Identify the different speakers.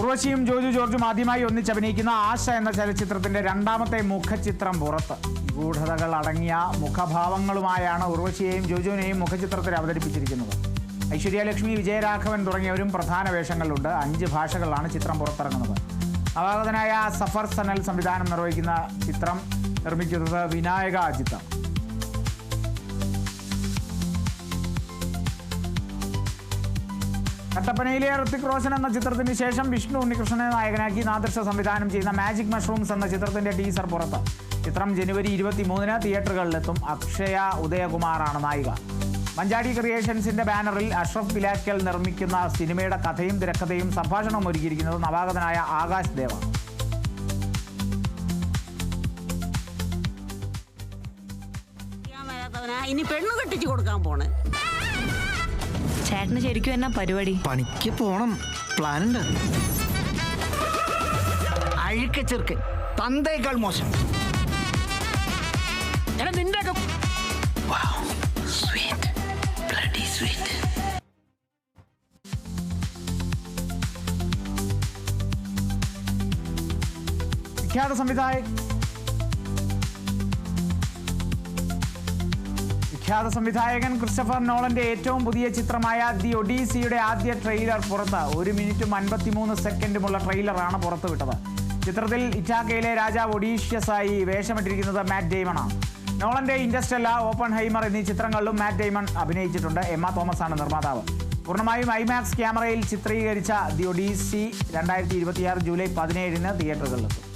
Speaker 1: ഉർവശിയും ജോജു ജോർജും ആദ്യമായി ഒന്നിച്ചഭിനയിക്കുന്ന ആശ എന്ന ചലച്ചിത്രത്തിന്റെ രണ്ടാമത്തെ മുഖചിത്രം പുറത്ത്. ഗൂഢതകൾ അടങ്ങിയ മുഖഭാവങ്ങളുമായാണ് ഉർവശിയെയും ജോജുവിനെയും മുഖചിത്രത്തിൽ അവതരിപ്പിച്ചിരിക്കുന്നത്. ഐശ്വര്യലക്ഷ്മി, വിജയരാഘവൻ തുടങ്ങിയവരും പ്രധാന വേഷങ്ങളിലുണ്ട്. 5 ഭാഷകളിലാണ് ചിത്രം പുറത്തിറങ്ങുന്നത്. നവാഗതനായ സഫർ സനൽ സംവിധാനം നിർവഹിക്കുന്ന ചിത്രം നിർമ്മിക്കുന്നത് വിനായക അജിത്താണ്. കട്ടപ്പനയിലെ ഋത്തിക് റോഷൻ എന്ന ചിത്രത്തിന് ശേഷം വിഷ്ണു ഉണ്ണികൃഷ്ണനെ നായകനാക്കി നാദൃശ സംവിധാനം ചെയ്യുന്ന മാജിക് മഷ്റൂംസ് എന്ന ചിത്രത്തിന്റെ ടീസർ പുറത്ത്. ചിത്രം ജനുവരി 23-ന് തിയേറ്ററുകളിലെത്തും. അക്ഷയ ഉദയകുമാറാണ് നായിക. മഞ്ചാടി ക്രിയേഷൻസിന്റെ ബാനറിൽ അഷ്റഫ് പിലാക്കൽ നിർമ്മിക്കുന്ന സിനിമയുടെ കഥയും തിരക്കഥയും സംഭാഷണവും ഒരുക്കിയിരിക്കുന്നത് നവാഗതനായ ആകാശ് ദേവ.
Speaker 2: ഇനി പെണ്ണു കെട്ടിച്ചു കൊടുക്കാൻ പോണേ.
Speaker 3: ചേട്ടന് ശരിക്കും എന്നാ പരിപാടി?
Speaker 4: പണിക്ക് പോണം, പ്ലാൻ ഉണ്ട്. അഴുക്ക ചെറുക്കൻ, തന്തേക്കാൾ മോശം. നിന്റെ
Speaker 1: വിഖ്യാത സംവിധായകൻ ക്രിസ്റ്റഫർ നോളന്റെ ഏറ്റവും പുതിയ ചിത്രമായ ദി ഒഡീസിയുടെ ആദ്യ ട്രെയിലർ പുറത്ത്. 1 മിനിറ്റും 53 സെക്കൻഡുമുള്ള ട്രെയിലറാണ് പുറത്തുവിട്ടത്. ചിത്രത്തിൽ ഇറ്റാക്കയിലെ രാജാവ് ഒഡീഷ്യസായി വേഷമിട്ടിരിക്കുന്നത് മാറ്റ് ഡെയ്മണാണ്. നോളന്റെ ഇൻഡസ്റ്റെല്ല, ഓപ്പൺഹൈമർ എന്നീ ചിത്രങ്ങളിലും മാറ്റ് ഡെയ്മൺ അഭിനയിച്ചിട്ടുണ്ട്. എമ്മ തോമസ് ആണ് നിർമ്മാതാവ്. പൂർണ്ണമായും ഐമാക്സ് ക്യാമറയിൽ ചിത്രീകരിച്ച ദി ഒഡീസി 2026 ജൂലൈ 17-ന് തിയേറ്ററുകളിലെത്തും.